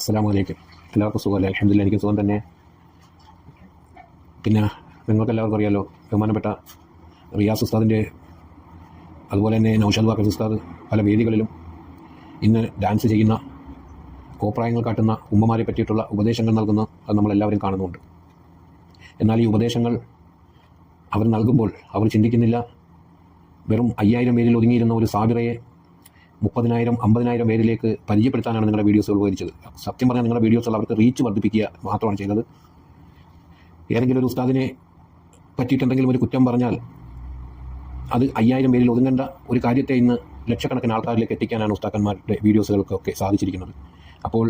അസ്സലാമു അലൈക്കും. എല്ലാവർക്കും സുഖമല്ലേ? അൽഹംദുലില്ലാഹ്, എനിക്ക് സുഖം തന്നെ. പിന്നെ നിങ്ങൾക്ക് എല്ലാവർക്കും അറിയാമല്ലോ, ബഹുമാനപ്പെട്ട റിയാസ് ഉസ്താദിൻ്റെ അതുപോലെ തന്നെ നൗഷാദ് വാക്കർ ഉസ്താദ് പല വേദികളിലും ഇന്ന് ഡാൻസ് ചെയ്യുന്ന കോപ്രായങ്ങൾ കാട്ടുന്ന ഉമ്മമാരെ പറ്റിയിട്ടുള്ള ഉപദേശങ്ങൾ നൽകുന്ന അത് നമ്മളെല്ലാവരും കാണുന്നുണ്ട്. എന്നാൽ ഈ ഉപദേശങ്ങൾ അവർ നൽകുമ്പോൾ അവർ ചിന്തിക്കുന്നില്ല, വെറും 5000 പേരിൽ ഒതുങ്ങിയിരുന്ന ഒരു സാബിറയെ 30,000 50,000 പേരിലേക്ക് പരിചയപ്പെടുത്താനാണ് നിങ്ങളുടെ വീഡിയോസുകൾ ഉപകരിച്ചത്. സത്യം പറഞ്ഞാൽ നിങ്ങളുടെ വീഡിയോസുകൾ അവർക്ക് റീച്ച് വർദ്ധിപ്പിക്കുക മാത്രമാണ് ചെയ്തത്. ഏതെങ്കിലും ഒരു ഉസ്താദിനെ പറ്റിയിട്ട് എന്തെങ്കിലും ഒരു കുറ്റം പറഞ്ഞാൽ അത് 5000 പേരിൽ ഒതുങ്ങേണ്ട ഒരു കാര്യത്തെ ഇന്ന് ലക്ഷക്കണക്കിന് ആൾക്കാരിലേക്ക് എത്തിക്കാനാണ് ഉസ്താക്കന്മാരുടെ വീഡിയോസുകൾക്കൊക്കെ സാധിച്ചിരിക്കുന്നത്. അപ്പോൾ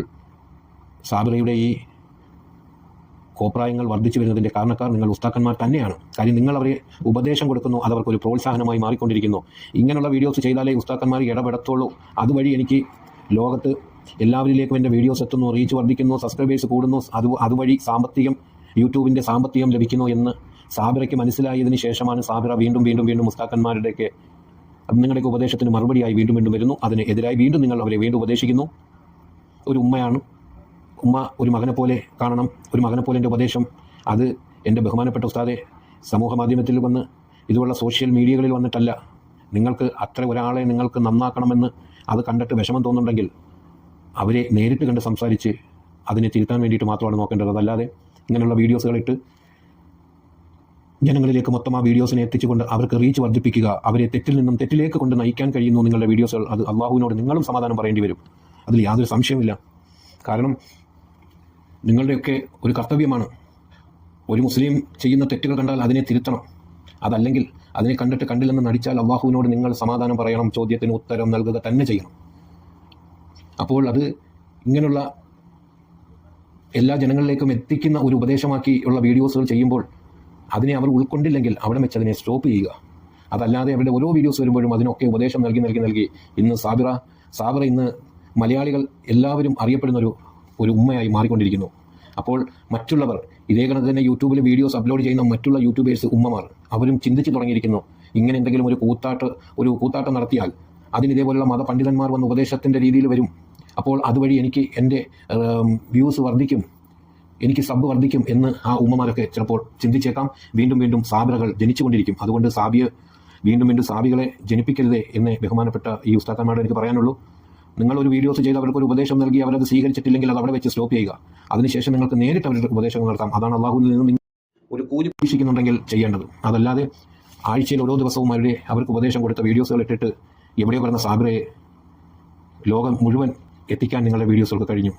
സാബിറയുടെ ഈ കോപ്രായങ്ങൾ വർദ്ധിച്ചു വരുന്നതിൻ്റെ കാരണക്കാർ നിങ്ങൾ ഉസ്താക്കന്മാർ തന്നെയാണ്. കാര്യം നിങ്ങൾ അവരെ ഉപദേശം കൊടുക്കുന്നു, അതവർക്കൊരു പ്രോത്സാഹനമായി മാറിക്കൊണ്ടിരിക്കുന്നു. ഇങ്ങനെയുള്ള വീഡിയോസ് ചെയ്താലേ ഉസ്താക്കന്മാർ ഇടപെടത്തുള്ളൂ. അതുവഴി എനിക്ക് ലോകത്ത് എല്ലാവരിലേക്കും എൻ്റെ വീഡിയോസ് എത്തുന്നു, റീച്ച് വർദ്ധിക്കുന്നു, സബ്സ്ക്രൈബേഴ്സ് കൂടുന്നു, അതുവഴി യൂട്യൂബിൻ്റെ സാമ്പത്തികം ലഭിക്കുന്നു എന്ന് സാബിറയ്ക്ക് മനസ്സിലായതിനു ശേഷമാണ് സാബിറ വീണ്ടും ഉസ്താക്കന്മാരുടെയൊക്കെ നിങ്ങളുടെയൊക്കെ ഉപദേശത്തിന് മറുപടിയായി വീണ്ടും വരുന്നു. അതിന് എതിരായി നിങ്ങൾ അവരെ വീണ്ടും ഉപദേശിക്കുന്നു. ഒരു ഉമ്മയാണ്, ഉമ്മ ഒരു മകനെ പോലെ കാണണം, ഒരു മകനെ പോലെ എൻ്റെ ഉപദേശം. അത് എൻ്റെ ബഹുമാനപ്പെട്ട ഉസ്താദെ സമൂഹ മാധ്യമത്തിൽ വന്ന് ഇതുപോലുള്ള സോഷ്യൽ മീഡിയകളിൽ വന്നിട്ടല്ല. നിങ്ങൾക്ക് അത്ര ഒരാളെ നിങ്ങൾക്ക് നന്നാക്കണമെന്ന് അത് കണ്ടിട്ട് വിഷമം തോന്നുന്നുണ്ടെങ്കിൽ അവരെ നേരിട്ട് കണ്ട് സംസാരിച്ച് അതിനെ തിരുത്താൻ വേണ്ടിയിട്ട് മാത്രമാണ് നോക്കേണ്ടത്. അതല്ലാതെ ഇങ്ങനെയുള്ള വീഡിയോസുകളിട്ട് ജനങ്ങളിലേക്ക് മൊത്തം ആ വീഡിയോസിനെ എത്തിച്ചുകൊണ്ട് അവർക്ക് റീച്ച് വർദ്ധിപ്പിക്കുക, അവരെ തെറ്റിൽ നിന്നും തെറ്റിലേക്ക് കൊണ്ട് നയിക്കാൻ കഴിയുന്നു നിങ്ങളുടെ വീഡിയോസുകൾ. അത് അള്ളാഹുവിനോട് നിങ്ങളും സമാധാനം പറയേണ്ടി വരും, അതിൽ യാതൊരു സംശയമില്ല. കാരണം നിങ്ങളുടെയൊക്കെ ഒരു കർത്തവ്യമാണ്, ഒരു മുസ്ലിം ചെയ്യുന്ന തെറ്റുകൾ കണ്ടാൽ അതിനെ തിരുത്തണം. അതല്ലെങ്കിൽ അതിനെ കണ്ടിട്ട് കണ്ടില്ലെന്ന് നടിച്ചാൽ അള്ളാഹുവിനോട് നിങ്ങൾ സമാധാനം പറയണം, ചോദ്യത്തിന് ഉത്തരം നൽകുക തന്നെ ചെയ്യണം. അപ്പോൾ അത് ഇങ്ങനെയുള്ള എല്ലാ ജനങ്ങളിലേക്കും എത്തിക്കുന്ന ഒരു ഉപദേശമാക്കി ഉള്ള വീഡിയോസുകൾ ചെയ്യുമ്പോൾ അതിനെ അവർ ഉൾക്കൊണ്ടില്ലെങ്കിൽ അവിടെ വെച്ച് അതിനെ സ്റ്റോപ്പ് ചെയ്യുക. അതല്ലാതെ അവരുടെ ഓരോ വീഡിയോസ് വരുമ്പോഴും അതിനൊക്കെ ഉപദേശം നൽകി ഇന്ന് സാബിറ ഇന്ന് മലയാളികൾ എല്ലാവരും അറിയപ്പെടുന്ന ഒരു ഉമ്മയായി മാറിക്കൊണ്ടിരിക്കുന്നു. അപ്പോൾ മറ്റുള്ളവർ ഇതേ കണക്ക് തന്നെ യൂട്യൂബിൽ വീഡിയോസ് അപ്ലോഡ് ചെയ്യുന്ന മറ്റുള്ള യൂട്യൂബേഴ്സ് ഉമ്മമാർ അവരും ചിന്തിച്ച് തുടങ്ങിയിരിക്കുന്നു. ഇങ്ങനെ എന്തെങ്കിലും ഒരു കൂത്താട്ടം നടത്തിയാൽ അതിന് ഇതേപോലുള്ള മതപണ്ഡിതന്മാർ വന്ന് ഉപദേശത്തിൻ്റെ രീതിയിൽ വരും. അപ്പോൾ അതുവഴി എനിക്ക് എൻ്റെ വ്യൂസ് വർദ്ധിക്കും, എനിക്ക് സബ് വർദ്ധിക്കും എന്ന് ആ ഉമ്മമാരൊക്കെ ചിലപ്പോൾ ചിന്തിച്ചേക്കാം. വീണ്ടും സാബിറകൾ ജനിച്ചുകൊണ്ടിരിക്കും. അതുകൊണ്ട് വീണ്ടും സാബികളെ ജനിപ്പിക്കരുതേ എന്ന് ബഹുമാനപ്പെട്ട ഈ ഉസ്താദന്മാരോട് എനിക്ക് പറയാനുള്ളൂ. നിങ്ങളൊരു വീഡിയോസ് ചെയ്ത് അവർക്കൊരു ഉപദേശം നൽകി അവരത് സ്വീകരിച്ചിട്ടില്ലെങ്കിൽ അത് അവിടെ വെച്ച് സ്റ്റോപ്പ് ചെയ്യുക. അതിനുശേഷം നിങ്ങൾക്ക് നേരിട്ട് അവരുടെ ഉപദേശങ്ങൾ നടത്താം. അതാണ് അള്ളാഹുവിൽ നിന്ന് ഒരു കൂലി പ്രതീക്ഷിക്കുന്നുണ്ടെങ്കിൽ ചെയ്യേണ്ടത്. അതല്ലാതെ ആഴ്ചയിൽ ഓരോ ദിവസവും അവർക്ക് ഉപദേശം കൊടുത്ത വീഡിയോസുകൾ ഇട്ടിട്ട് എവിടെയോ പറഞ്ഞ സാബിറയെ ലോകം മുഴുവൻ എത്തിക്കാൻ നിങ്ങളുടെ വീഡിയോസുകൾക്ക് കഴിഞ്ഞു.